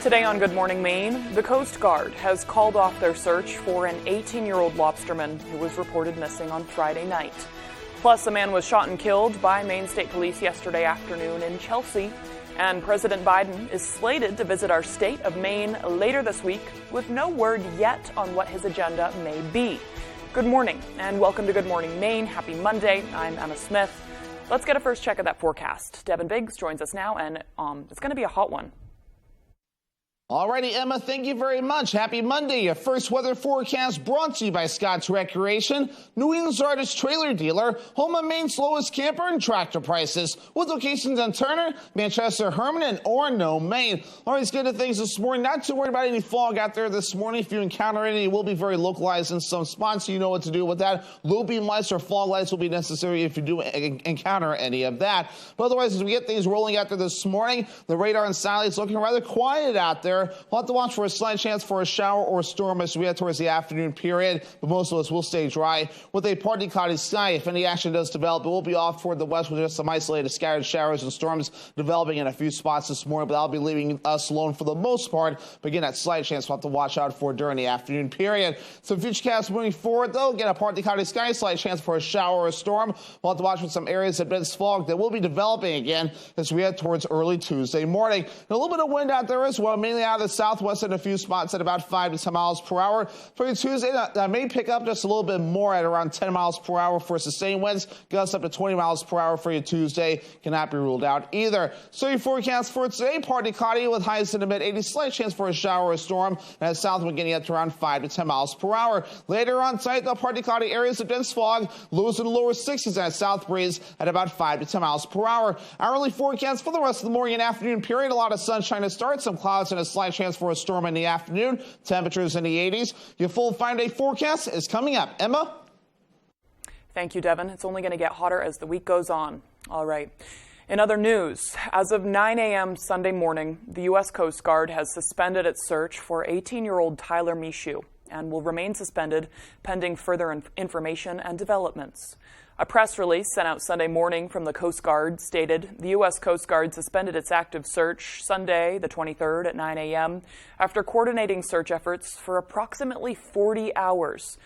Today on Good Morning Maine, the Coast Guard has called off their search for an 18-year-old lobsterman who was reported missing on Friday night. Plus, a man was shot and killed by Maine State Police yesterday afternoon in Chelsea. And President Biden is slated to visit our state of Maine later this week with no word yet on what his agenda may be. Good morning and welcome to Good Morning Maine. Happy Monday. I'm Emma Smith. Let's get a first check of that forecast. Devin Biggs joins us now, and it's going to be a hot one. Alrighty, Emma, thank you very much. Happy Monday. Your first weather forecast brought to you by Scott's Recreation, New England's largest trailer dealer, home of Maine's lowest camper and tractor prices, with locations in Turner, Manchester, Herman, and Orono, Maine. All right, let's get to things this morning. Not too worried about any fog out there this morning. If you encounter any, it will be very localized in some spots, so you know what to do with that. Low beam lights or fog lights will be necessary if you do encounter any of that. But otherwise, as we get things rolling out there this morning, the radar and satellite's looking rather quiet out there. We'll have to watch for a slight chance for a shower or a storm as we head towards the afternoon period, but most of us will stay dry with a partly cloudy sky. If any action does develop, it will be off toward the west with just some isolated scattered showers and storms developing in a few spots this morning, but that'll be leaving us alone for the most part. But again, that slight chance we'll have to watch out for during the afternoon period. Some futurecasts moving forward, though. Again, a partly cloudy sky, slight chance for a shower or a storm. We'll have to watch for some areas of dense fog that will be developing again as we head towards early Tuesday morning. And a little bit of wind out there as well, mainly out of the southwest in a few spots at about 5 to 10 miles per hour. For Tuesday, that may pick up just a little bit more at around 10 miles per hour for sustained winds. Gusts up to 20 miles per hour for you Tuesday. Cannot be ruled out either. So your forecast for today, partly cloudy with highs in the mid-80s. Slight chance for a shower or a storm. And south wind getting up to around 5 to 10 miles per hour. Later on site, the partly cloudy areas of dense fog. Lows in the lower 60s and a south breeze at about 5 to 10 miles per hour. Hourly forecast for the rest of the morning and afternoon period. A lot of sunshine to start. Some clouds and a slight chance for a storm in the afternoon. Temperatures in the 80s. Your full 5-day forecast is coming up. Emma? Thank you, Devin. It's only going to get hotter as the week goes on. All right. In other news, as of 9 a.m. Sunday morning, the U.S. Coast Guard has suspended its search for 18-year-old Tyler Michoud and will remain suspended pending further information and developments. A press release sent out Sunday morning from the Coast Guard stated the U.S. Coast Guard suspended its active search Sunday, the 23rd at 9 a.m. after coordinating search efforts for approximately 40 hours.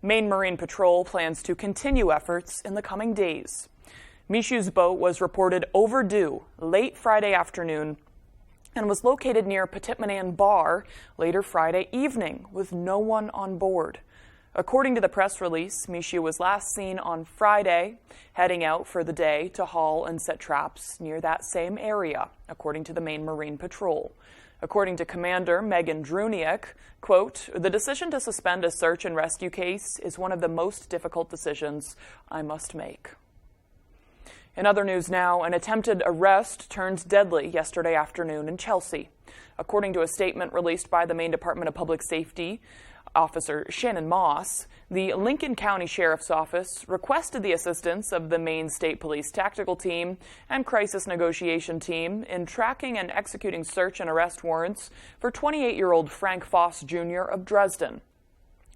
Maine Marine Patrol plans to continue efforts in the coming days. Michoud's boat was reported overdue late Friday afternoon and was located near Petitmanan Bar later Friday evening with no one on board. According to the press release, Michoud was last seen on Friday, heading out for the day to haul and set traps near that same area, according to the Maine Marine Patrol. According to Commander Megan Druniak, quote, "The decision to suspend a search and rescue case is one of the most difficult decisions I must make." In other news now, an attempted arrest turned deadly yesterday afternoon in Chelsea. According to a statement released by the Maine Department of Public Safety, Officer Shannon Moss, the Lincoln County Sheriff's Office requested the assistance of the Maine State Police Tactical Team and Crisis Negotiation Team in tracking and executing search and arrest warrants for 28-year-old Frank Foss Jr. of Dresden.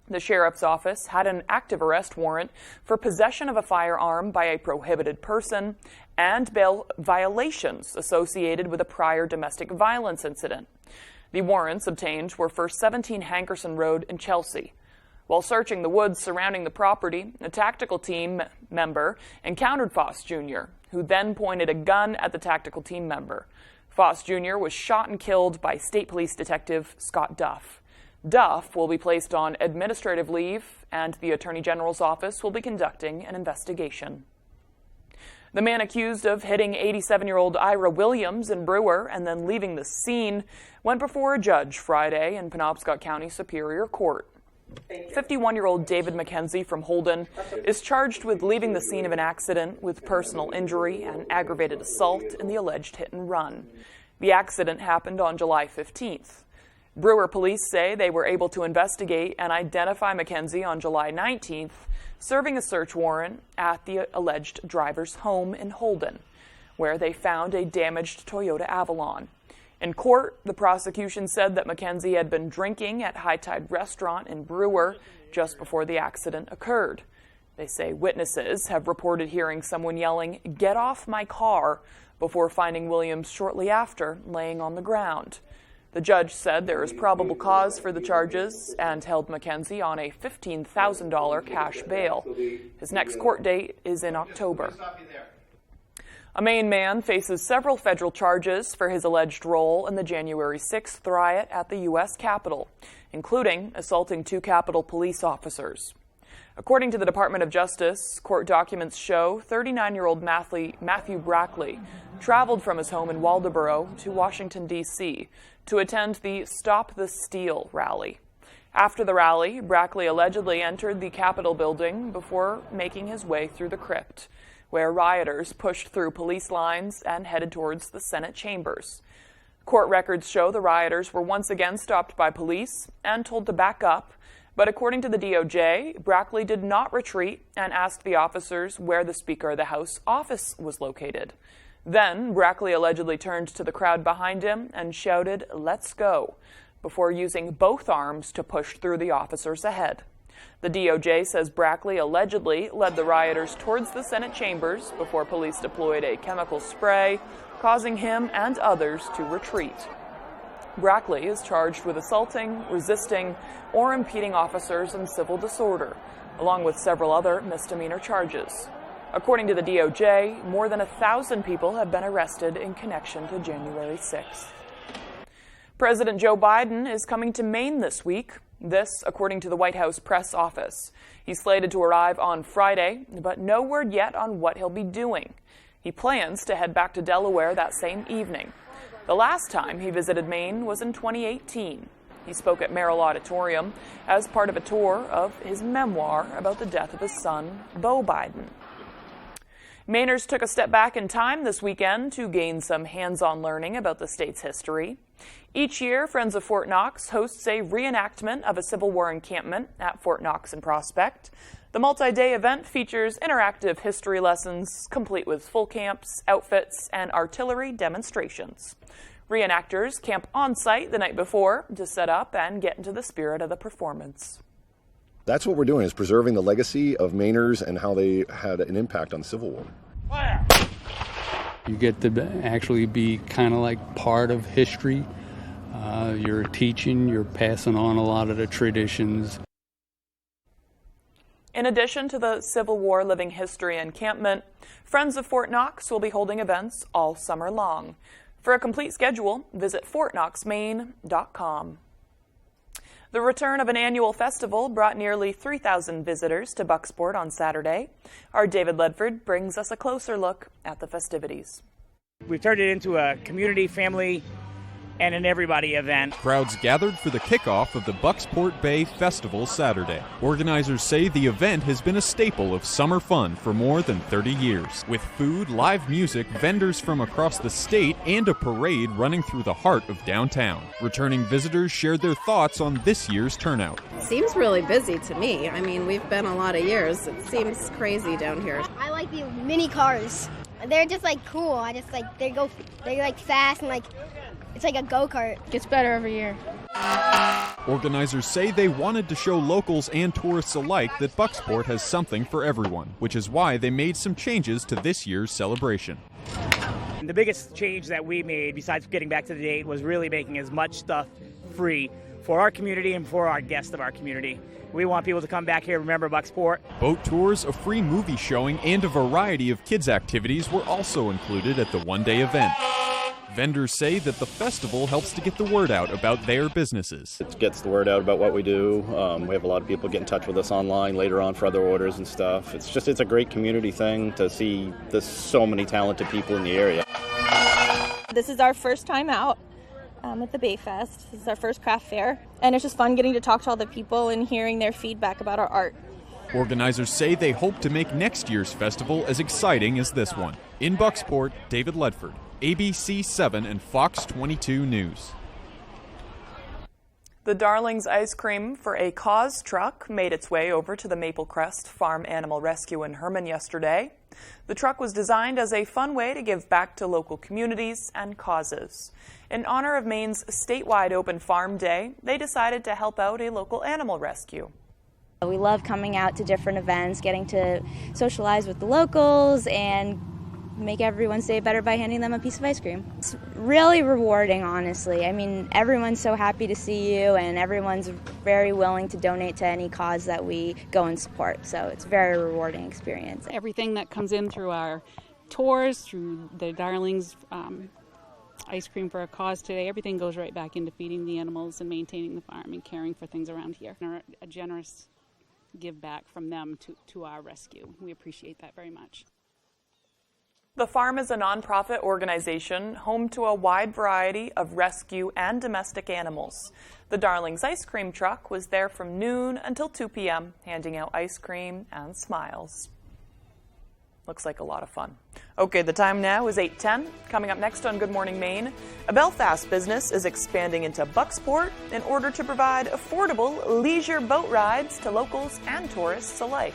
The Sheriff's Office had an active arrest warrant for possession of a firearm by a prohibited person and bail violations associated with a prior domestic violence incident. The warrants obtained were for 17 Hankerson Road in Chelsea. While searching the woods surrounding the property, a tactical team member encountered Foss Jr., who then pointed a gun at the tactical team member. Foss Jr. was shot and killed by State Police Detective Scott Duff. Duff will be placed on administrative leave, and the Attorney General's office will be conducting an investigation. The man accused of hitting 87-year-old Ira Williams in Brewer and then leaving the scene went before a judge Friday in Penobscot County Superior Court. 51-year-old David McKenzie from Holden is charged with leaving the scene of an accident with personal injury and aggravated assault in the alleged hit and run. The accident happened on July 15th. Brewer police say they were able to investigate and identify McKenzie on July 19th, serving a search warrant at the alleged driver's home in Holden, where they found a damaged Toyota Avalon. In court, the prosecution said that McKenzie had been drinking at High Tide Restaurant in Brewer just before the accident occurred. They say witnesses have reported hearing someone yelling, "Get off my car," before finding Williams shortly after laying on the ground. The judge said there is probable cause for the charges and held McKenzie on a $15,000 cash bail. His next court date is in October. A Maine man faces several federal charges for his alleged role in the January 6th riot at the U.S. Capitol, including assaulting 2 Capitol police officers. According to the Department of Justice, court documents show 39-year-old Matthew Brackley traveled from his home in Waldoboro to Washington, D.C. to attend the Stop the Steal rally. After the rally, Brackley allegedly entered the Capitol building before making his way through the crypt, where rioters pushed through police lines and headed towards the Senate chambers. Court records show the rioters were once again stopped by police and told to back up, but according to the DOJ, Brackley did not retreat and asked the officers where the Speaker of the House office was located. Then, Brackley allegedly turned to the crowd behind him and shouted, "Let's go," before using both arms to push through the officers ahead. The DOJ says Brackley allegedly led the rioters towards the Senate chambers before police deployed a chemical spray, causing him and others to retreat. Brackley is charged with assaulting, resisting, or impeding officers in civil disorder, along with several other misdemeanor charges. According to the DOJ, more than 1,000 people have been arrested in connection to January 6th. President Joe Biden is coming to Maine this week. This, according to the White House press office. He's slated to arrive on Friday, but no word yet on what he'll be doing. He plans to head back to Delaware that same evening. The last time he visited Maine was in 2018. He spoke at Merrill Auditorium as part of a tour of his memoir about the death of his son, Beau Biden. Mainers took a step back in time this weekend to gain some hands-on learning about the state's history. Each year, Friends of Fort Knox hosts a reenactment of a Civil War encampment at Fort Knox and Prospect. The multi-day event features interactive history lessons, complete with full camps, outfits, and artillery demonstrations. Reenactors camp on-site the night before to set up and get into the spirit of the performance. That's what we're doing, is preserving the legacy of Mainers and how they had an impact on the Civil War. Fire! You get to actually be kind of like part of history. You're teaching, you're passing on a lot of the traditions. In addition to the Civil War Living History encampment, Friends of Fort Knox will be holding events all summer long. For a complete schedule, visit fortknoxmaine.com. The return of an annual festival brought nearly 3,000 visitors to Bucksport on Saturday. Our David Ledford brings us a closer look at the festivities. We've turned it into a community, family, and an everybody event. Crowds gathered for the kickoff of the Bucksport Bay Festival Saturday. Organizers say the event has been a staple of summer fun for more than 30 years. With food, live music, vendors from across the state, and a parade running through the heart of downtown. Returning visitors shared their thoughts on this year's turnout. Seems really busy to me. I mean, we've been a lot of years. It seems crazy down here. I like the mini cars. They're just like cool. I just like they like fast and like it's like a go-kart. Gets better every year. Organizers say they wanted to show locals and tourists alike that Bucksport has something for everyone, which is why they made some changes to this year's celebration. The biggest change that we made, besides getting back to the date, was really making as much stuff free for our community and for our guests of our community. We want people to come back here and remember Bucksport. Boat tours, a free movie showing, and a variety of kids' activities were also included at the one-day event. Vendors say that the festival helps to get the word out about their businesses. It gets the word out about what we do. We have a lot of people get in touch with us online later on for other orders and stuff. It's a great community thing to see there's so many talented people in the area. This is our first time out at the Bay Fest. This is our first craft fair, and it's just fun getting to talk to all the people and hearing their feedback about our art. Organizers say they hope to make next year's festival as exciting as this one. In Bucksport, David Ledford, ABC 7 and Fox 22 News. The Darlings ice cream for a cause truck made its way over to the Maple Crest Farm Animal Rescue in Herman yesterday. The truck was designed as a fun way to give back to local communities and causes. In honor of Maine's statewide Open Farm Day, they decided to help out a local animal rescue. We love coming out to different events, getting to socialize with the locals and make everyone's day better by handing them a piece of ice cream. It's really rewarding, honestly. I mean, everyone's so happy to see you, and everyone's very willing to donate to any cause that we go and support. So it's a very rewarding experience. Everything that comes in through our tours, through the Darlings Ice Cream for a Cause today, everything goes right back into feeding the animals and maintaining the farm and caring for things around here. A generous give back from them to our rescue. We appreciate that very much. The farm is a nonprofit organization home to a wide variety of rescue and domestic animals. The Darlings ice cream truck was there from noon until 2 p.m., handing out ice cream and smiles. Looks like a lot of fun. Okay, the time now is 8:10. Coming up next on Good Morning Maine, a Belfast business is expanding into Bucksport in order to provide affordable leisure boat rides to locals and tourists alike.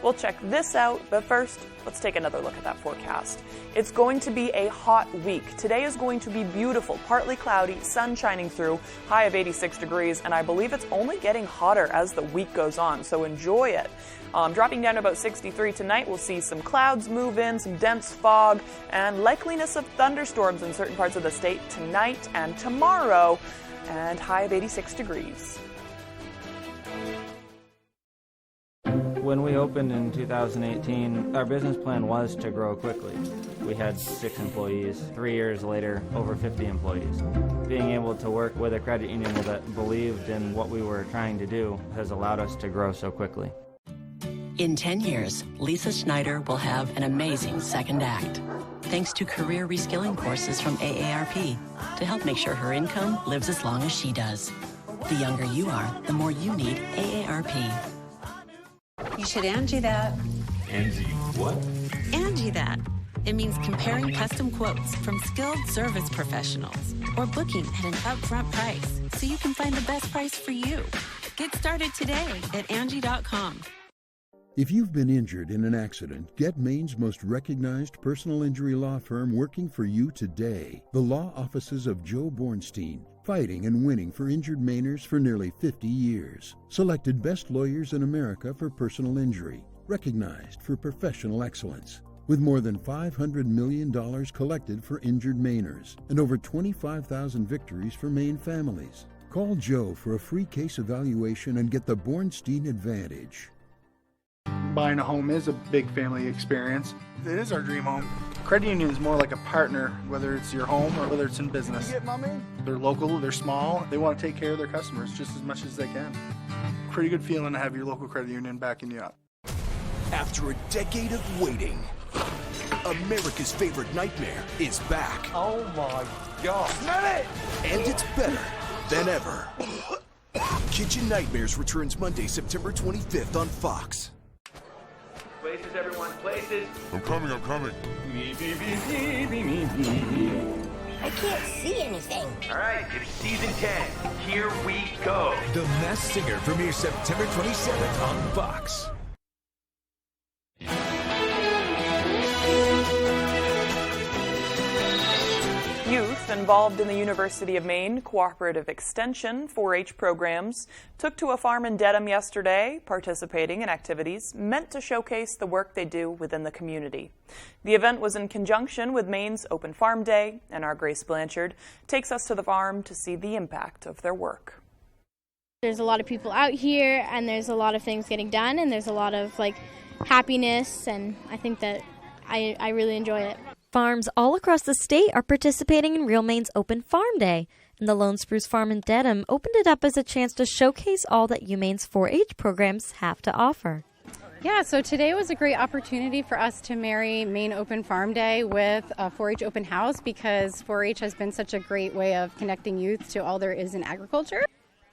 We'll check this out, but first, let's take another look at that forecast. It's going to be a hot week. Today is going to be beautiful, partly cloudy, sun shining through, high of 86 degrees, and I believe it's only getting hotter as the week goes on, so enjoy it. Dropping down to about 63 tonight, we'll see some clouds move in, some dense fog, and likeliness of thunderstorms in certain parts of the state tonight and tomorrow, and high of 86 degrees. When we opened in 2018, our business plan was to grow quickly. We had 6 employees. 3 years later, over 50 employees. Being able to work with a credit union that believed in what we were trying to do has allowed us to grow so quickly. In 10 years, Lisa Schneider will have an amazing second act, thanks to career reskilling courses from AARP to help make sure her income lives as long as she does. The younger you are, the more you need AARP. You should Angie that. Angie what? Angie that. It means comparing custom quotes from skilled service professionals or booking at an upfront price so you can find the best price for you. Get started today at Angie.com. If you've been injured in an accident, get Maine's most recognized personal injury law firm working for you today. The law offices of Joe Bornstein, fighting and winning for injured Mainers for nearly 50 years. Selected best lawyers in America for personal injury. Recognized for professional excellence. With more than $500 million collected for injured Mainers and over 25,000 victories for Maine families. Call Joe for a free case evaluation and get the Bornstein Advantage. Buying a home is a big family experience. It is our dream home. Credit union is more like a partner, whether it's your home or whether it's in business. They're local, they're small, they want to take care of their customers just as much as they can. Pretty good feeling to have your local credit union backing you up. After a decade of waiting, America's favorite nightmare is back. Oh my God. Smell it! And it's better than ever. Kitchen Nightmares returns Monday, September 25th on Fox. Places, everyone, places. I'm coming. I can't see anything. All right, it's season 10. Here we go. The Masked Singer premieres September 27th on Fox. Youth involved in the University of Maine Cooperative Extension 4-H programs took to a farm in Dedham yesterday, participating in activities meant to showcase the work they do within the community. The event was in conjunction with Maine's Open Farm Day, and our Grace Blanchard takes us to the farm to see the impact of their work. There's a lot of people out here, and there's a lot of things getting done, and there's a lot of happiness, and I think that I really enjoy it. Farms all across the state are participating in Real Maine's Open Farm Day, and the Lone Spruce Farm in Dedham opened it up as a chance to showcase all that UMaine's 4-H programs have to offer. Yeah, so today was a great opportunity for us to marry Maine Open Farm Day with a 4-H open house because 4-H has been such a great way of connecting youth to all there is in agriculture.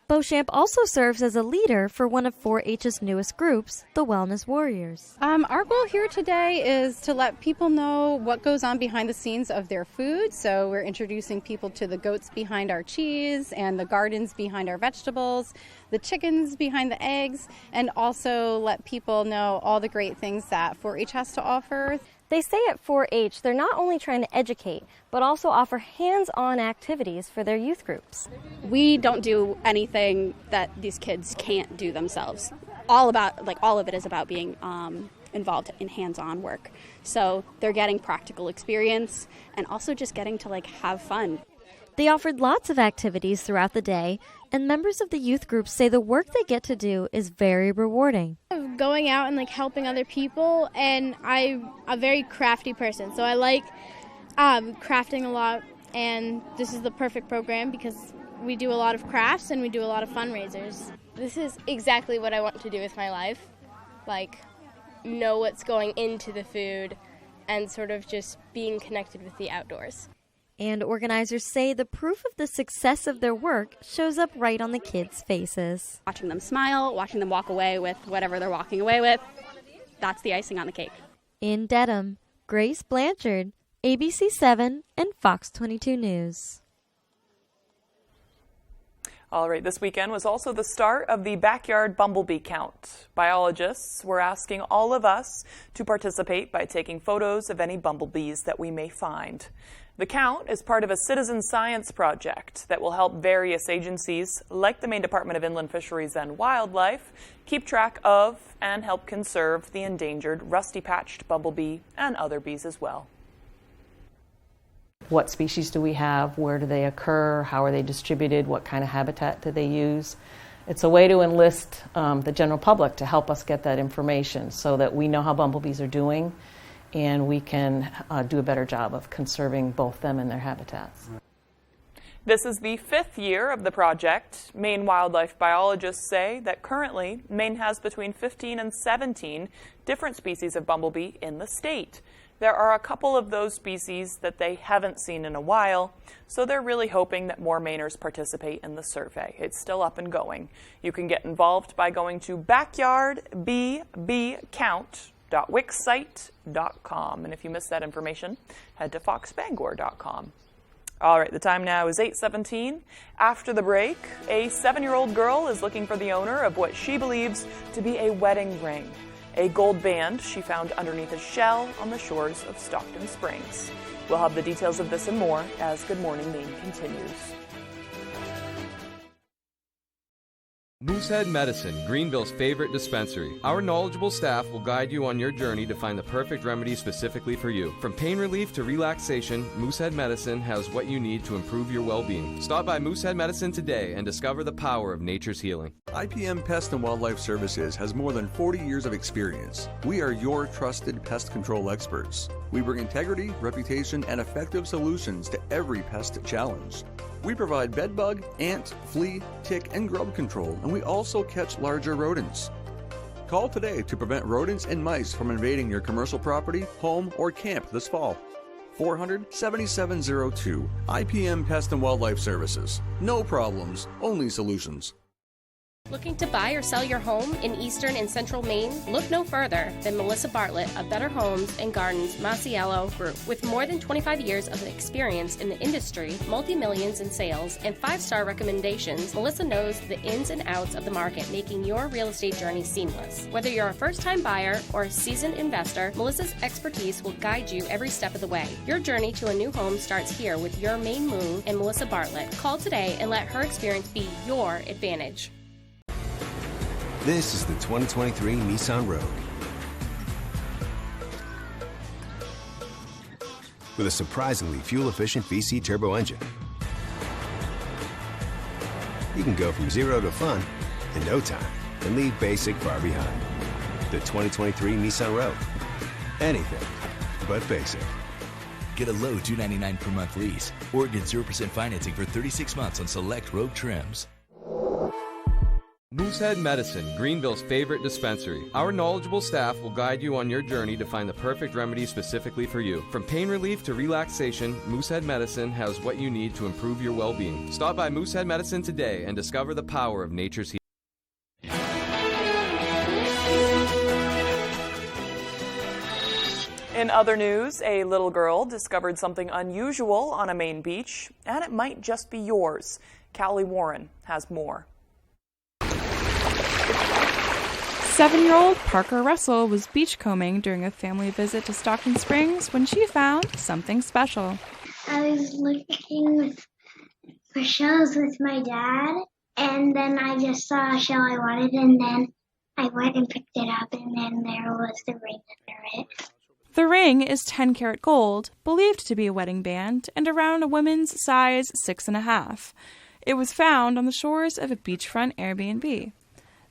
Beauchamp also serves as a leader for one of 4-H's newest groups, the Wellness Warriors. Our goal here today is to let people know what goes on behind the scenes of their food. So we're introducing people to the goats behind our cheese and the gardens behind our vegetables, the chickens behind the eggs, and also let people know all the great things that 4-H has to offer. They say at 4-H they're not only trying to educate, but also offer hands-on activities for their youth groups. We don't do anything that these kids can't do themselves. All of it is about being involved in hands-on work. So they're getting practical experience and also just getting to have fun. They offered lots of activities throughout the day, and members of the youth group say the work they get to do is very rewarding. Going out and helping other people, and I'm a very crafty person, so I like crafting a lot, and this is the perfect program because we do a lot of crafts and we do a lot of fundraisers. This is exactly what I want to do with my life, know what's going into the food and sort of just being connected with the outdoors. And organizers say the proof of the success of their work shows up right on the kids' faces. Watching them smile, watching them walk away with whatever they're walking away with, that's the icing on the cake. In Dedham, Grace Blanchard, ABC7 and Fox 22 News. All right, this weekend was also the start of the backyard bumblebee count. Biologists were asking all of us to participate by taking photos of any bumblebees that we may find. The count is part of a citizen science project that will help various agencies, like the Maine Department of Inland Fisheries and Wildlife, keep track of and help conserve the endangered rusty-patched bumblebee and other bees as well. What species do we have? Where do they occur? How are they distributed? What kind of habitat do they use? It's a way to enlist the general public to help us get that information so that we know how bumblebees are doing and we can do a better job of conserving both them and their habitats. This is the 5th year of the project. Maine wildlife biologists say that currently Maine has between 15 and 17 different species of bumblebee in the state. There are a couple of those species that they haven't seen in a while, so they're really hoping that more Mainers participate in the survey. It's still up and going. You can get involved by going to backyardbbcount.wixsite.com. And if you missed that information, head to foxbangor.com. All right, the time now is 8:17. After the break, a 7-year-old girl is looking for the owner of what she believes to be a wedding ring. A gold band she found underneath a shell on the shores of Stockton Springs. We'll have the details of this and more as Good Morning Maine continues. Moosehead Medicine, Greenville's favorite dispensary. Our knowledgeable staff will guide you on your journey to find the perfect remedy specifically for you. From pain relief to relaxation, Moosehead Medicine has what you need to improve your well-being. Stop by Moosehead Medicine today and discover the power of nature's healing. IPM Pest and Wildlife Services has more than 40 years of experience. We are your trusted pest control experts. We bring integrity, reputation, and effective solutions to every pest challenge. We provide bedbug, ant, flea, tick, and grub control, and we also catch larger rodents. Call today to prevent rodents and mice from invading your commercial property, home, or camp this fall. 400-7702, IPM Pest and Wildlife Services. No problems, only solutions. Looking to buy or sell your home in eastern and central Maine? Look no further than Melissa Bartlett of Better Homes and Gardens Masiello Group. With more than 25 years of experience in the industry, multi-millions in sales, and 5-star recommendations, Melissa knows the ins and outs of the market, making your real estate journey seamless. Whether you're a first-time buyer or a seasoned investor, Melissa's expertise will guide you every step of the way. Your journey to a new home starts here with your Maine move and Melissa Bartlett. Call today and let her experience be your advantage. This is the 2023 Nissan Rogue. With a surprisingly fuel-efficient VC turbo engine. You can go from zero to fun in no time and leave basic far behind. The 2023 Nissan Rogue. Anything but basic. Get a low $299 per month lease or get 0% financing for 36 months on select Rogue trims. Moosehead Medicine, Greenville's favorite dispensary. Our knowledgeable staff will guide you on your journey to find the perfect remedy specifically for you. From pain relief to relaxation, Moosehead Medicine has what you need to improve your well-being. Stop by Moosehead Medicine today and discover the power of nature's healing. In other news, a little girl discovered something unusual on a Maine beach, and it might just be yours. Callie Warren has more. 7-year-old Parker Russell was beachcombing during a family visit to Stockton Springs when she found something special. I was looking for shells with my dad, and then I just saw a shell I wanted, and then I went and picked it up, and then there was the ring under it. The ring is 10-karat gold, believed to be a wedding band, and around a woman's size 6.5. It was found on the shores of a beachfront Airbnb.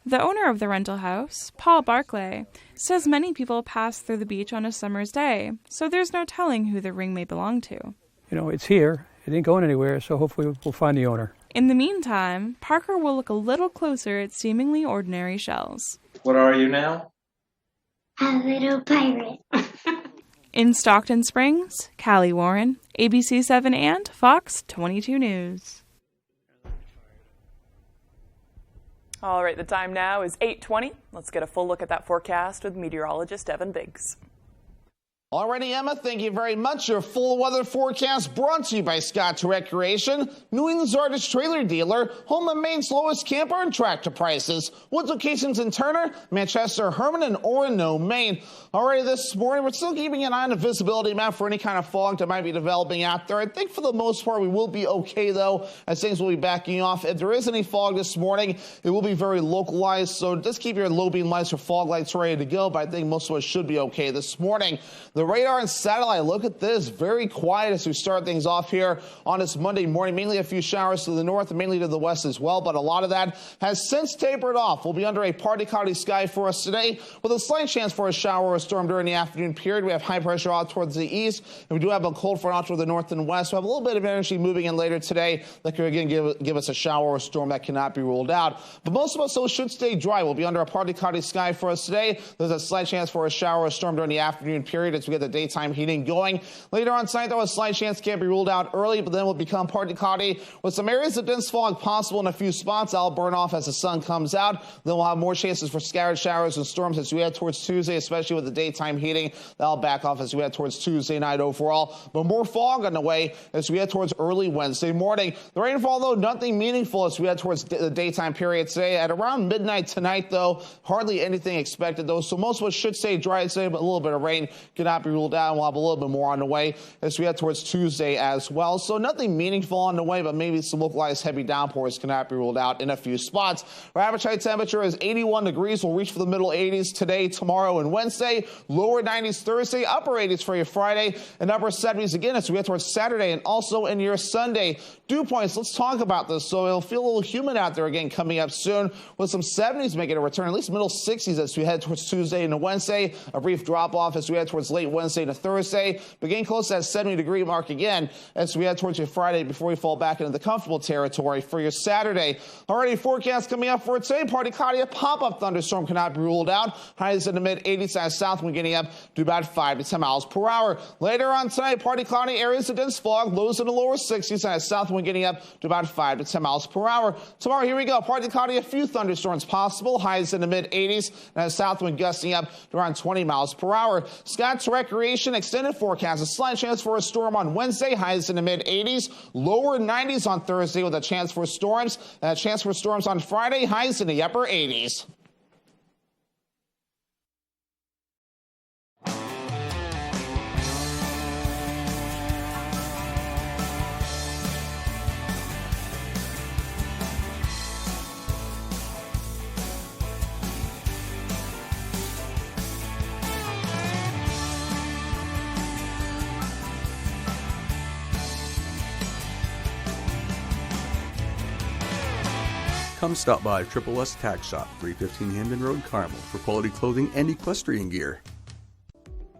The owner of the rental house, Paul Barclay, says many people pass through the beach on a summer's day, so there's no telling who the ring may belong to. You know, it's here. It ain't going anywhere, so hopefully we'll find the owner. In the meantime, Parker will look a little closer at seemingly ordinary shells. What are you now? A little pirate. In Stockton Springs, Callie Warren, ABC 7 and Fox 22 News. All right, the time now is 8:20. Let's get a full look at that forecast with meteorologist Evan Biggs. Alrighty, Emma, thank you very much. Your full weather forecast brought to you by Scott's Recreation, New England's largest trailer dealer, home of Maine's lowest camper and tractor prices. With locations in Turner, Manchester, Herman, and Orono, Maine. Already this morning, we're still keeping an eye on the visibility map for any kind of fog that might be developing out there. I think for the most part, we will be okay, though, as things will be backing off. If there is any fog this morning, it will be very localized, so just keep your low beam lights or fog lights ready to go, but I think most of us should be okay this morning. The radar and satellite, look at this, very quiet as we start things off here on this Monday morning. Mainly a few showers to the north and mainly to the west as well, but a lot of that has since tapered off. We'll be under a partly cloudy sky for us today with a slight chance for a shower or a storm during the afternoon period. We have high pressure out towards the east, and we do have a cold front out toward the north and west. We have a little bit of energy moving in later today that could again give us a shower or a storm that cannot be ruled out. But most of us though should stay dry. We'll be under a partly cloudy sky for us today. There's a slight chance for a shower or a storm during the afternoon period as we get the daytime heating going. Later on tonight, though, a slight chance can't be ruled out early, but then will become partly cloudy with some areas of dense fog possible in a few spots. That'll burn off as the sun comes out. Then we'll have more chances for scattered showers and storms as we head towards Tuesday, especially with the daytime heating. That'll back off as we head towards Tuesday night overall. But more fog on the way as we head towards early Wednesday morning. The rainfall, though, nothing meaningful as we head towards the daytime period today. At around midnight tonight, though, hardly anything expected, though. So most of us should stay dry today, but a little bit of rain cannot be ruled out. We'll have a little bit more on the way as we head towards Tuesday as well. So nothing meaningful on the way, but maybe some localized heavy downpours cannot be ruled out in a few spots. Our average high temperature is 81 degrees. We'll reach for the middle 80s today, tomorrow, and Wednesday. Lower 90s Thursday, upper 80s for your Friday, and upper 70s again as we head towards Saturday and also in your Sunday. Dew points, let's talk about this. So it'll feel a little humid out there again coming up soon with some 70s making a return, at least middle 60s as we head towards Tuesday and Wednesday. A brief drop off as we head towards late Wednesday to Thursday. Begin close to that 70-degree mark again as we head towards your Friday before we fall back into the comfortable territory for your Saturday. Already forecast coming up for today. Partly cloudy, a pop-up thunderstorm cannot be ruled out. Highs in the mid-80s as south wind getting up to about 5 to 10 miles per hour. Later on tonight, partly cloudy, areas of dense fog, lows in the lower 60s as south wind getting up to about 5 to 10 miles per hour. Tomorrow, here we go. Partly cloudy, a few thunderstorms possible. Highs in the mid-80s and as south wind gusting up to around 20 miles per hour. Scott's Recreation extended forecast. A slight chance for a storm on Wednesday, highs in the mid-80s, lower 90s on Thursday with a chance for storms, and a chance for storms on Friday, highs in the upper 80s. Come stop by Triple S Tack Shop, 315 Hamden Road, Carmel, for quality clothing and equestrian gear.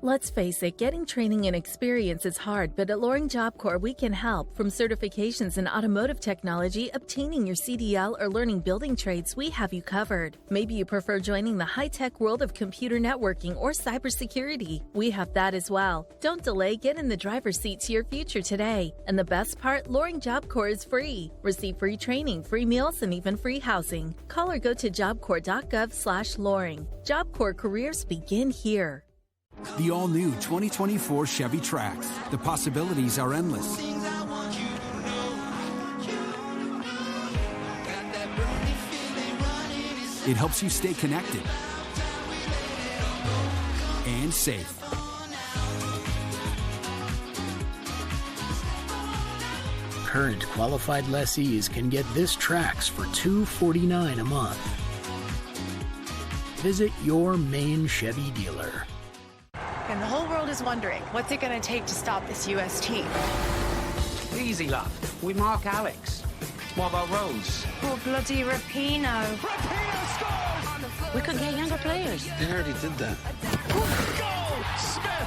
Let's face it, getting training and experience is hard, but at Loring Job Corps we can help. From certifications in automotive technology, obtaining your CDL, or learning building trades, we have you covered. Maybe you prefer joining the high-tech world of computer networking or cybersecurity. We have that as well. Don't delay, get in the driver's seat to your future today. And the best part, Loring Job Corps is free. Receive free training, free meals, and even free housing. Call or go to jobcorps.gov/Loring. Job Corps careers begin here. The all-new 2024 Chevy Trax. The possibilities are endless. It helps you stay connected and safe. Current qualified lessees can get this Trax for $249 a month. Visit your Maine Chevy dealer. And the whole world is wondering, what's it going to take to stop this U.S. team? Easy, love. We mark Alex. What about Rose? Oh, bloody Rapinoe. Rapinoe scores! We could get younger players. They already did that.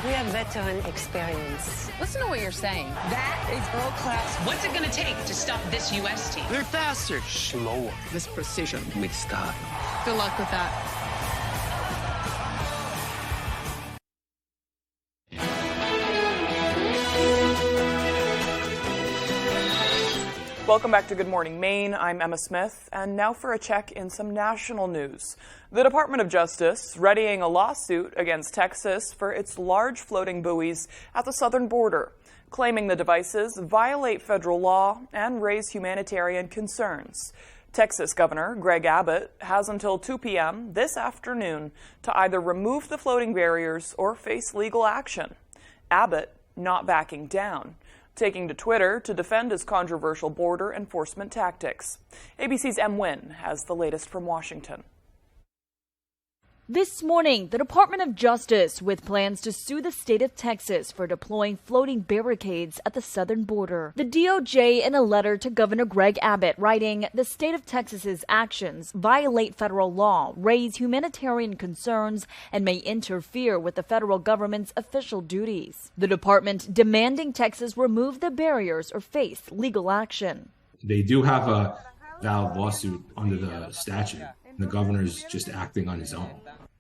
We have veteran experience. Listen to what you're saying. That is world class. What's it going to take to stop this U.S. team? They're faster. Slower. This precision with style. Good luck with that. Welcome back to Good Morning Maine. I'm Emma Smith, and now for a check in some national news. The Department of Justice readying a lawsuit against Texas for its large floating buoys at the southern border, claiming the devices violate federal law and raise humanitarian concerns. Texas Governor Greg Abbott has until 2 p.m. this afternoon to either remove the floating barriers or face legal action. Abbott not backing down, taking to Twitter to defend his controversial border enforcement tactics. ABC's M. Wynn has the latest from Washington. This morning, the Department of Justice with plans to sue the state of Texas for deploying floating barricades at the southern border. The DOJ in a letter to Governor Greg Abbott writing, the state of Texas's actions violate federal law, raise humanitarian concerns, and may interfere with the federal government's official duties. The department demanding Texas remove the barriers or face legal action. They do have a valid lawsuit under the statute. The governor's just acting on his own.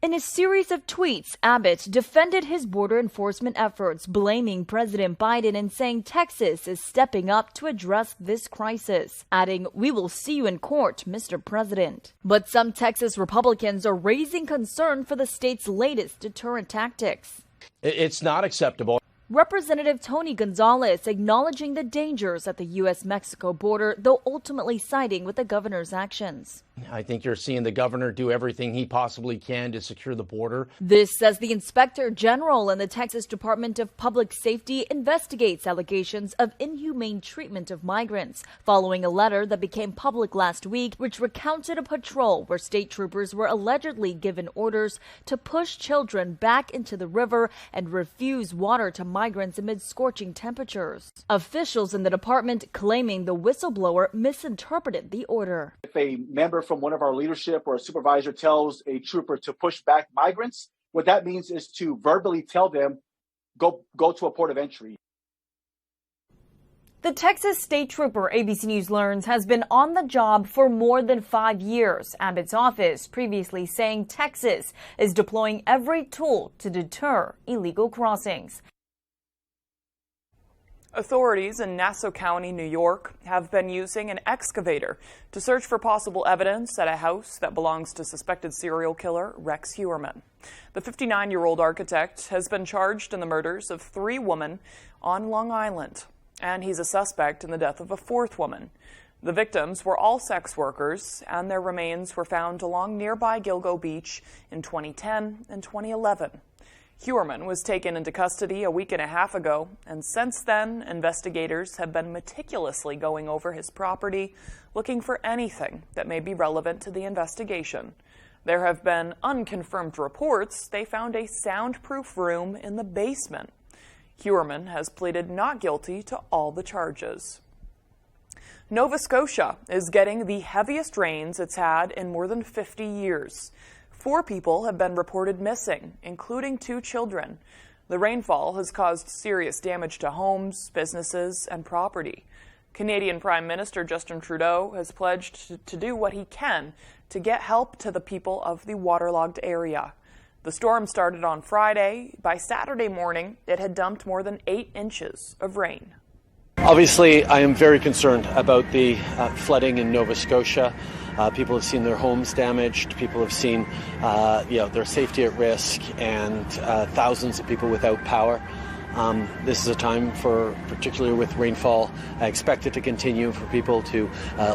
In a series of tweets, Abbott defended his border enforcement efforts, blaming President Biden and saying Texas is stepping up to address this crisis, adding, "We will see you in court, Mr. President." But some Texas Republicans are raising concern for the state's latest deterrent tactics. It's not acceptable. Representative Tony Gonzalez acknowledging the dangers at the U.S.-Mexico border, though ultimately siding with the governor's actions. I think you're seeing the governor do everything he possibly can to secure the border. This as the Inspector General in the Texas Department of Public Safety investigates allegations of inhumane treatment of migrants, following a letter that became public last week, which recounted a patrol where state troopers were allegedly given orders to push children back into the river and refuse water to migrants amid scorching temperatures. Officials in the department claiming the whistleblower misinterpreted the order. If a member from one of our leadership or a supervisor tells a trooper to push back migrants, what that means is to verbally tell them, go to a port of entry. The Texas state trooper, ABC News learns, has been on the job for more than 5 years. Abbott's office previously saying Texas is deploying every tool to deter illegal crossings. Authorities in Nassau County, New York, have been using an excavator to search for possible evidence at a house that belongs to suspected serial killer Rex Heuermann. The 59-year-old architect has been charged in the murders of 3 women on Long Island, and he's a suspect in the death of a 4th woman. The victims were all sex workers, and their remains were found along nearby Gilgo Beach in 2010 and 2011. Heuermann was taken into custody a week and a half ago, and since then, investigators have been meticulously going over his property, looking for anything that may be relevant to the investigation. There have been unconfirmed reports they found a soundproof room in the basement. Heuermann has pleaded not guilty to all the charges. Nova Scotia is getting the heaviest rains it's had in more than 50 years. 4 people have been reported missing, including 2 children. The rainfall has caused serious damage to homes, businesses, and property. Canadian Prime Minister Justin Trudeau has pledged to do what he can to get help to the people of the waterlogged area. The storm started on Friday. By Saturday morning, it had dumped more than 8 inches of rain. Obviously, I am very concerned about the flooding in Nova Scotia. People have seen their homes damaged. People have seen, their safety at risk, and thousands of people without power. This is a time for, particularly with rainfall, expected to continue, for people to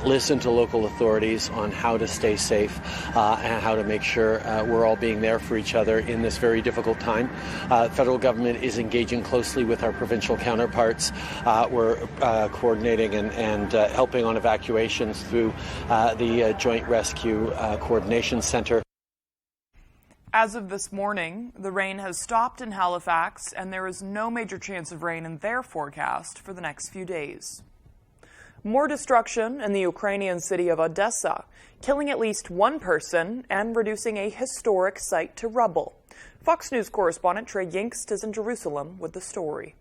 listen to local authorities on how to stay safe and how to make sure we're all being there for each other in this very difficult time. Federal government is engaging closely with our provincial counterparts. We're coordinating and helping on evacuations through the Joint Rescue Coordination Center. As of this morning, the rain has stopped in Halifax, and there is no major chance of rain in their forecast for the next few days. More destruction in the Ukrainian city of Odessa, killing at least one person and reducing a historic site to rubble. Fox News correspondent Trey Yingst is in Jerusalem with the story.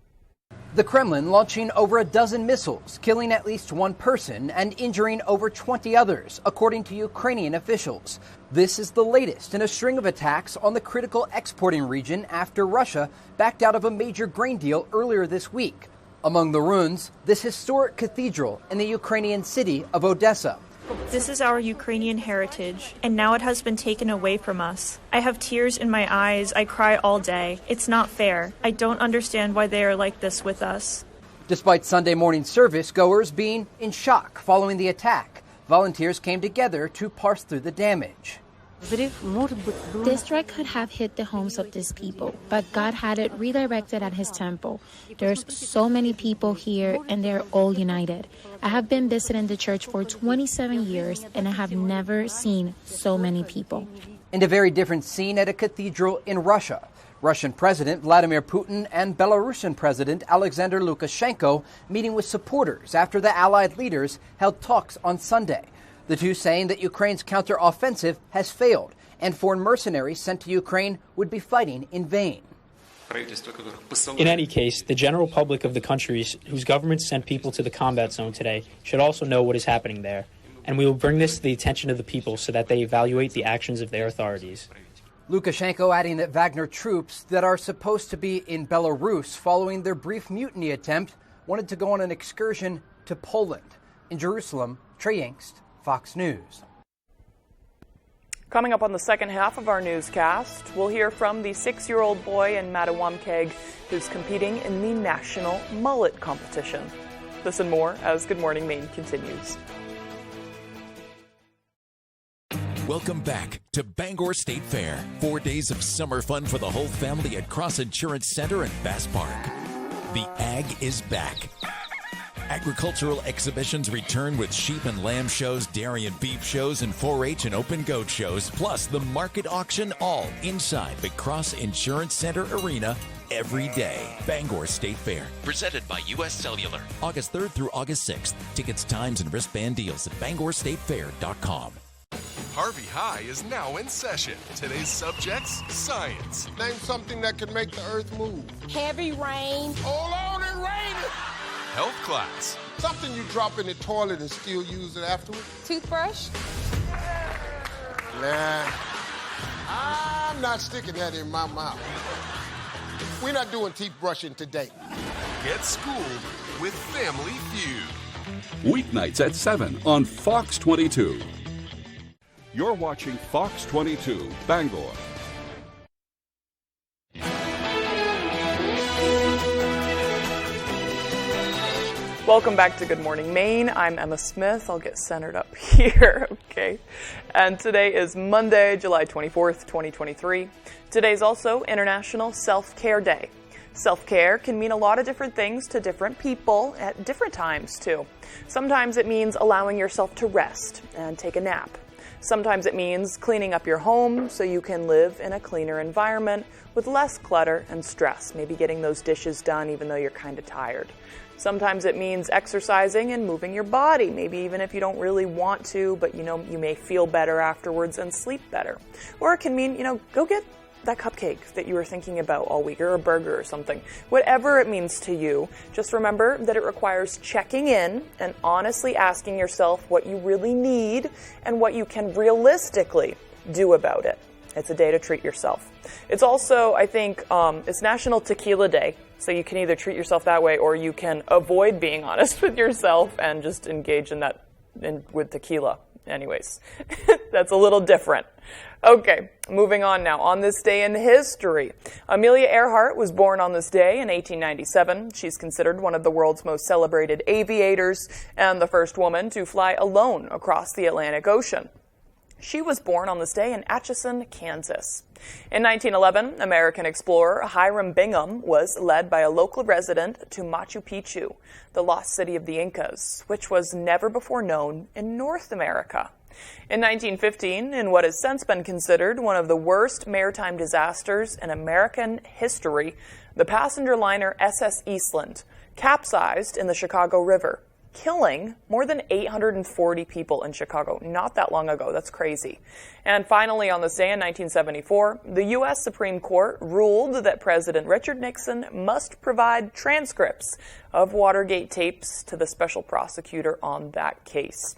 The Kremlin launching over a dozen missiles, killing at least one person and injuring over 20 others, according to Ukrainian officials. This is the latest in a string of attacks on the critical exporting region after Russia backed out of a major grain deal earlier this week. Among the ruins, this historic cathedral in the Ukrainian city of Odessa. This is our Ukrainian heritage, and now it has been taken away from us. I have tears in my eyes. I cry all day. It's not fair. I don't understand why they are like this with us. Despite Sunday morning service goers being in shock following the attack, volunteers came together to parse through the damage. This strike could have hit the homes of these people, but God had it redirected at his temple. There's so many people here, and they're all united. I have been visiting the church for 27 years, and I have never seen so many people. And a very different scene at a cathedral in Russia. Russian President Vladimir Putin and Belarusian President Alexander Lukashenko meeting with supporters after the allied leaders held talks on Sunday. The two saying that Ukraine's counteroffensive has failed and foreign mercenaries sent to Ukraine would be fighting in vain. In any case, the general public of the countries whose governments sent people to the combat zone today should also know what is happening there, and we will bring this to the attention of the people so that they evaluate the actions of their authorities. Lukashenko adding that Wagner troops that are supposed to be in Belarus following their brief mutiny attempt wanted to go on an excursion to Poland. In Jerusalem, Trey Yingst, Fox News. Coming up on the second half of our newscast, we'll hear from the 6-year-old boy in Mattawamkeag who's competing in the national mullet competition. This and more as Good Morning Maine continues. Welcome back to Bangor State Fair. 4 days of summer fun for the whole family at Cross Insurance Center and Bass Park. The Ag is back. Agricultural exhibitions return with sheep and lamb shows, dairy and beef shows, and 4-H and open goat shows, plus the market auction, all inside the Cross Insurance Center Arena every day. Bangor State Fair, presented by U.S. Cellular. August 3rd through August 6th. Tickets, times, and wristband deals at BangorStateFair.com. Harvey High is now in session. Today's subjects, science. Name something that can make the earth move. Heavy rain. Hold on, it's raining. Health class. Something you drop in the toilet and still use it afterward. Toothbrush. Nah, I'm not sticking that in my mouth. We're not doing teeth brushing today. Get schooled with Family Feud. Weeknights at 7 on Fox 22. You're watching Fox 22, Bangor. Welcome back to Good Morning Maine. I'm Emma Smith. I'll get centered up here, okay? And today is Monday, July 24th, 2023. Today's also International Self-Care Day. Self-care can mean a lot of different things to different people at different times, too. Sometimes it means allowing yourself to rest and take a nap. Sometimes it means cleaning up your home so you can live in a cleaner environment with less clutter and stress, maybe getting those dishes done even though you're kind of tired. Sometimes it means exercising and moving your body, maybe even if you don't really want to, but you may feel better afterwards and sleep better. Or it can mean, go get that cupcake that you were thinking about all week, or a burger or something. Whatever it means to you, just remember that it requires checking in and honestly asking yourself what you really need and what you can realistically do about it. It's a day to treat yourself. It's also, I think, it's National Tequila Day, so you can either treat yourself that way or you can avoid being honest with yourself and just engage in that with tequila. Anyways, that's a little different. Okay, moving on now. On this day in history, Amelia Earhart was born on this day in 1897. She's considered one of the world's most celebrated aviators and the first woman to fly alone across the Atlantic Ocean. She was born on this day in Atchison, Kansas. In 1911, American explorer Hiram Bingham was led by a local resident to Machu Picchu, the lost city of the Incas, which was never before known in North America. In 1915, in what has since been considered one of the worst maritime disasters in American history, the passenger liner SS Eastland capsized in the Chicago River, killing more than 840 people in Chicago not that long ago. That's crazy. And finally, on this day in 1974, the U.S. Supreme Court ruled that President Richard Nixon must provide transcripts of Watergate tapes to the special prosecutor on that case.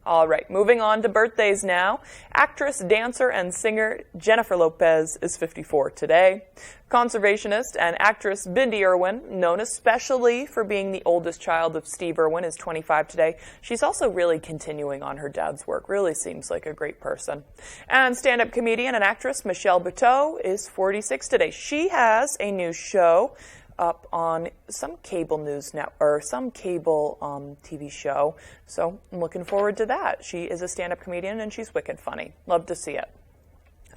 All right, moving on to birthdays now. Actress, dancer, and singer Jennifer Lopez is 54 today. Conservationist and actress Bindi Irwin, known especially for being the oldest child of Steve Irwin, is 25 today. She's also really continuing on her dad's work. Really seems like a great person. And stand-up comedian and actress Michelle Buteau is 46 today. She has a new show up on some cable news net or some cable TV show. So I'm looking forward to that. She is a stand-up comedian and she's wicked funny. Love to see it.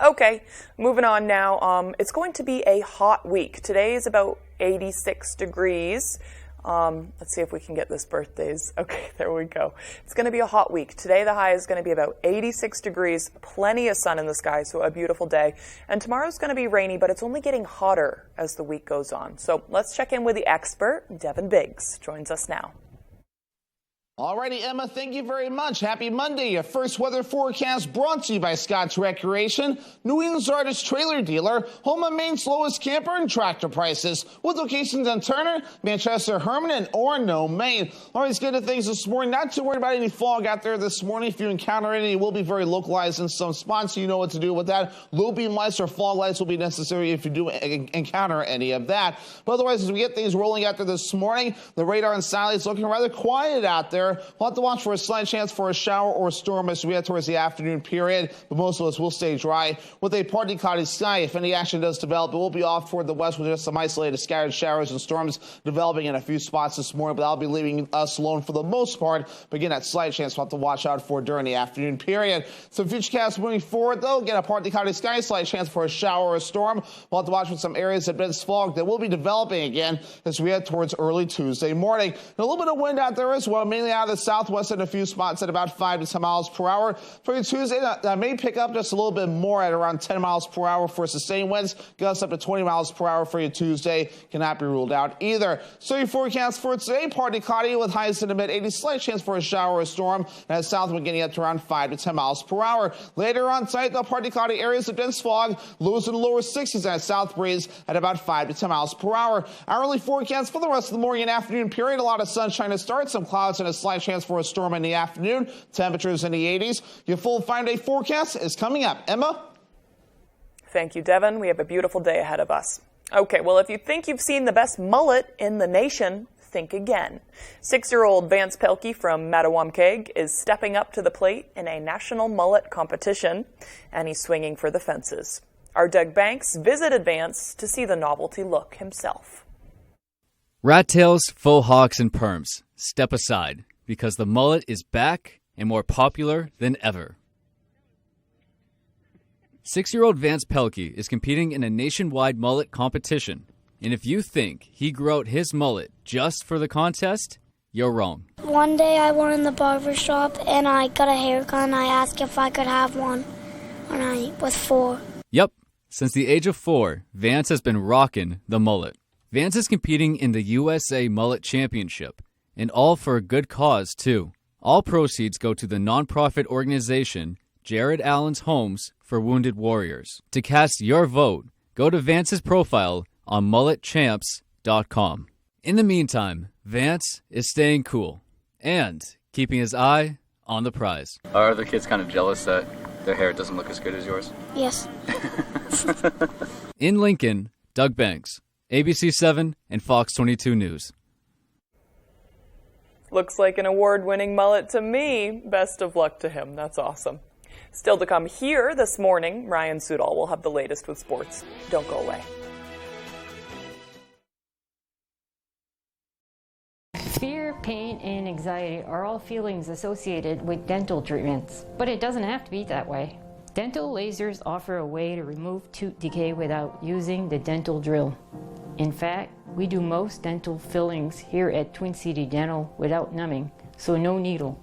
Okay, moving on now. It's going to be a hot week. Today is about 86 degrees. Let's see if we can get this birthdays. Okay, there we go. It's going to be a hot week. Today the high is going to be about 86 degrees, plenty of sun in the sky, so a beautiful day. And tomorrow's going to be rainy, but it's only getting hotter as the week goes on. So let's check in with the expert. Devin Biggs joins us now. Alrighty, Emma, thank you very much. Happy Monday. Your first weather forecast brought to you by Scott's Recreation, New England's largest trailer dealer, home of Maine's lowest camper and tractor prices, with locations in Turner, Manchester, Herman, and Orono, Maine. Always good to things this morning. Not too worried about any fog out there this morning. If you encounter any, it will be very localized in some spots. You know what to do with that. Low beam lights or fog lights will be necessary if you do encounter any of that. But otherwise, as we get things rolling out there this morning, the radar and satellite is looking rather quiet out there. We'll have to watch for a slight chance for a shower or a storm as we head towards the afternoon period, but most of us will stay dry with a partly cloudy sky. If any action does develop, it will be off toward the west with just some isolated scattered showers and storms developing in a few spots this morning, but that'll be leaving us alone for the most part. But again, that slight chance we'll have to watch out for during the afternoon period. So futurecast moving forward, though, again, a partly cloudy sky, slight chance for a shower or a storm. We'll have to watch for some areas of dense fog that will be developing again as we head towards early Tuesday morning. And a little bit of wind out there as well, mainly out of the southwest in a few spots at about 5 to 10 miles per hour. For Tuesday, that may pick up just a little bit more at around 10 miles per hour for sustained winds. Gusts up to 20 miles per hour for you Tuesday. Cannot be ruled out either. So your forecast for today, partly cloudy with highs in the mid-80s. Slight chance for a shower or a storm. And as south wind getting up to around 5 to 10 miles per hour. Later on site, the partly cloudy areas of dense fog. Lows in the lower 60s and a south breeze at about 5 to 10 miles per hour. Hourly forecast for the rest of the morning and afternoon period. A lot of sunshine to start. Some clouds and a slight chance for a storm in the afternoon. Temperatures in the 80s. Your full 5-day forecast is coming up. Emma? Thank you, Devin. We have a beautiful day ahead of us. Okay, well, if you think you've seen the best mullet in the nation, think again. 6-year-old Vance Pelkey from Mattawamkeag is stepping up to the plate in a national mullet competition, and he's swinging for the fences. Our Doug Banks visited Vance to see the novelty look himself. Rat tails, faux hawks, and perms, step aside, because the mullet is back and more popular than ever. 6-year-old Vance Pelkey is competing in a nationwide mullet competition. And if you think he grew out his mullet just for the contest, you're wrong. One day I went in the barber shop and I got a haircut and I asked if I could have one when I was 4. Yep. Since the age of 4, Vance has been rocking the mullet. Vance is competing in the USA Mullet Championship, and all for a good cause, too. All proceeds go to the nonprofit organization Jared Allen's Homes for Wounded Warriors. To cast your vote, go to Vance's profile on mulletchamps.com. In the meantime, Vance is staying cool and keeping his eye on the prize. Are other kids kind of jealous that their hair doesn't look as good as yours? Yes. In Lincoln, Doug Banks, ABC 7 and Fox 22 News. Looks like an award-winning mullet to me. Best of luck to him. That's awesome. Still to come here this morning, Ryan Sudol will have the latest with sports. Don't go away. Fear Fear, pain, and anxiety are all feelings associated with dental treatments, but it doesn't have to be that way. Dental lasers offer a way to remove tooth decay without using the dental drill. In fact, we do most dental fillings here at Twin City Dental without numbing, so no needle.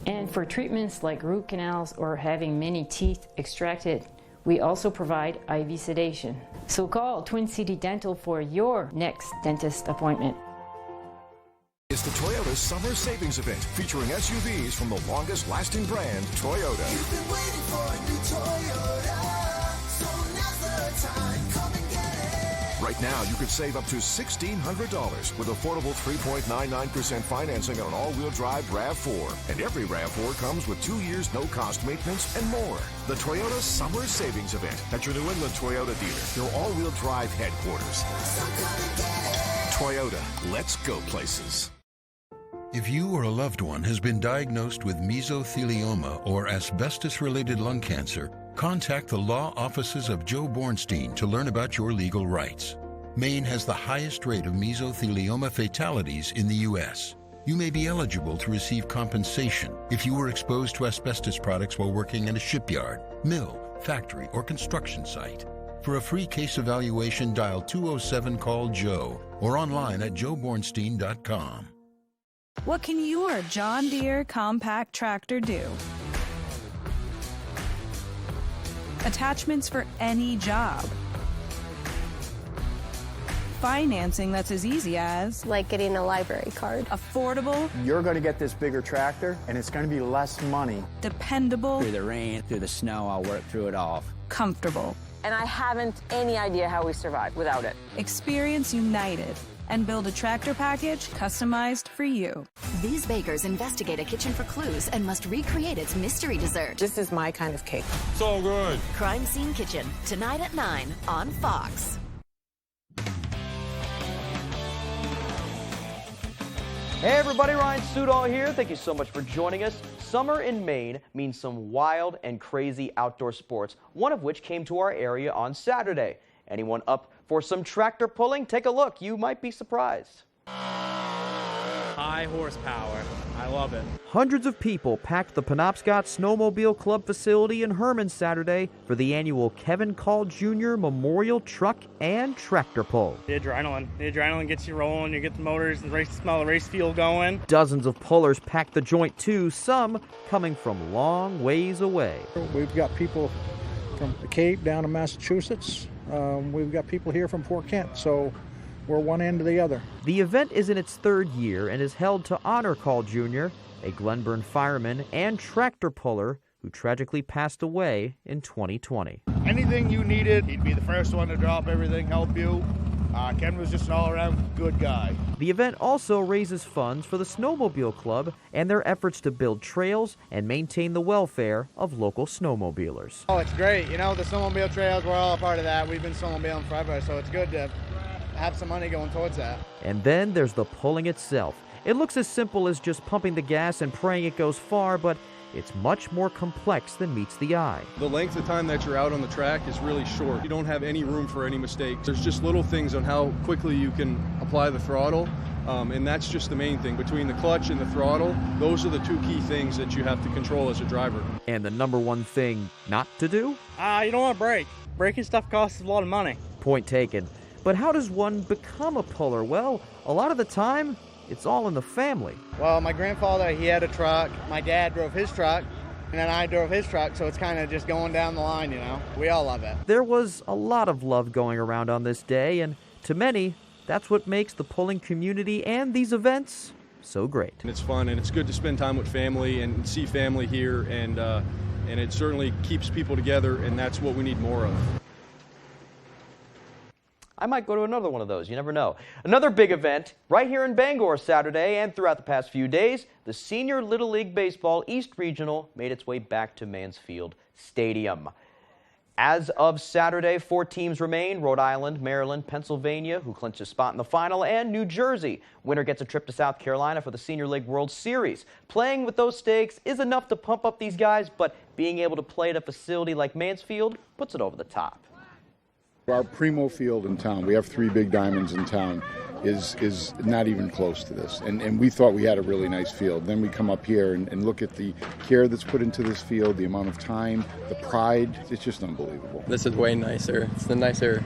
And for treatments like root canals or having many teeth extracted, we also provide IV sedation. So call Twin City Dental for your next dentist appointment. It's the Toyota Summer Savings Event featuring SUVs from the longest lasting brand, Toyota. You've been waiting for a new Toyota, so now's the time. Come and get it. Right now, you could save up to $1,600 with affordable 3.99% financing on an all-wheel drive RAV4. And every RAV4 comes with 2 years no-cost maintenance and more. The Toyota Summer Savings Event at your New England Toyota dealer, your all-wheel drive headquarters. So come and get it. Toyota, let's go places. If you or a loved one has been diagnosed with mesothelioma or asbestos-related lung cancer, contact the law offices of Joe Bornstein to learn about your legal rights. Maine has the highest rate of mesothelioma fatalities in the U.S. You may be eligible to receive compensation if you were exposed to asbestos products while working in a shipyard, mill, factory, or construction site. For a free case evaluation, dial 207-CALL-JOE or online at joebornstein.com. What can your John Deere compact tractor do? Attachments for any job. Financing that's as easy as... like getting a library card. Affordable. You're going to get this bigger tractor, and it's going to be less money. Dependable. Through the rain, through the snow, I'll work through it all. Comfortable. And I haven't any idea how we survive without it. Experience United. And build a tractor package customized for you. These bakers investigate a kitchen for clues and must recreate its mystery dessert. This is my kind of cake. So good. Crime Scene Kitchen, tonight at 9 on Fox. Hey everybody, Ryan Sudol here. Thank you so much for joining us. Summer in Maine means some wild and crazy outdoor sports, one of which came to our area on Saturday. Anyone up for some tractor pulling? Take a look. You might be surprised. High horsepower. I love it. Hundreds of people packed the Penobscot Snowmobile Club facility in Herman Saturday for the annual Kevin Call Jr. Memorial Truck and Tractor Pull. The adrenaline gets you rolling. You get the motors and smell the race fuel going. Dozens of pullers packed the joint too, some coming from long ways away. We've got people from the Cape down to Massachusetts. We've got people here from Fort Kent, so we're one end to the other. The event is in its third year and is held to honor Call Jr., a Glenburn fireman and tractor puller who tragically passed away in 2020. Anything you needed, he'd be the first one to drop everything, help you. Ken was just an all-around good guy. The event also raises funds for the Snowmobile Club and their efforts to build trails and maintain the welfare of local snowmobilers. Oh, it's great. You know, the snowmobile trails, we're all a part of that. We've been snowmobiling forever, so it's good to have some money going towards that. And then there's the pulling itself. It looks as simple as just pumping the gas and praying it goes far, but it's much more complex than meets the eye. The length of time that you're out on the track is really short. You don't have any room for any mistakes. There's just little things on how quickly you can apply the throttle, and that's just the main thing. Between the clutch and the throttle, those are the two key things that you have to control as a driver. And the number one thing not to do? You don't want to brake. Braking stuff costs a lot of money. Point taken. But how does one become a puller? Well, a lot of the time, it's all in the family. Well, my grandfather, he had a truck. My dad drove his truck, and then I drove his truck, so it's kind of just going down the line, you know. We all love it. There was a lot of love going around on this day, and to many, that's what makes the pulling community and these events so great. And it's fun, and it's good to spend time with family and see family here, and it certainly keeps people together, and that's what we need more of. I might go to another one of those. You never know. Another big event right here in Bangor Saturday and throughout the past few days, the Senior Little League Baseball East Regional made its way back to Mansfield Stadium. As of Saturday, 4 teams remain: Rhode Island, Maryland, Pennsylvania, who clinched a spot in the final, and New Jersey. Winner gets a trip to South Carolina for the Senior League World Series. Playing with those stakes is enough to pump up these guys, but being able to play at a facility like Mansfield puts it over the top. Our primo field in town, we have 3 big diamonds in town, is not even close to this. And we thought we had a really nice field. Then we come up here and look at the care that's put into this field, the amount of time, the pride. It's just unbelievable. This is way nicer. It's the nicer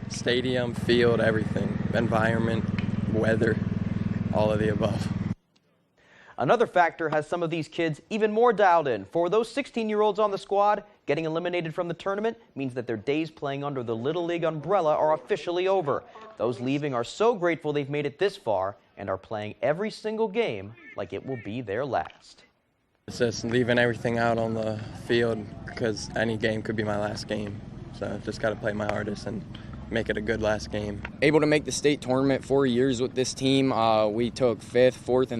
stadium, field, everything, environment, weather, all of the above. Another factor has some of these kids even more dialed in. For those 16-year-olds on the squad, getting eliminated from the tournament means that their days playing under the Little League umbrella are officially over. Those leaving are so grateful they've made it this far and are playing every single game like it will be their last. It's just leaving everything out on the field because any game could be my last game. So just got to play my hardest and make it a good last game. Able to make the state tournament 4 years with this team. We took 5th, 4th, and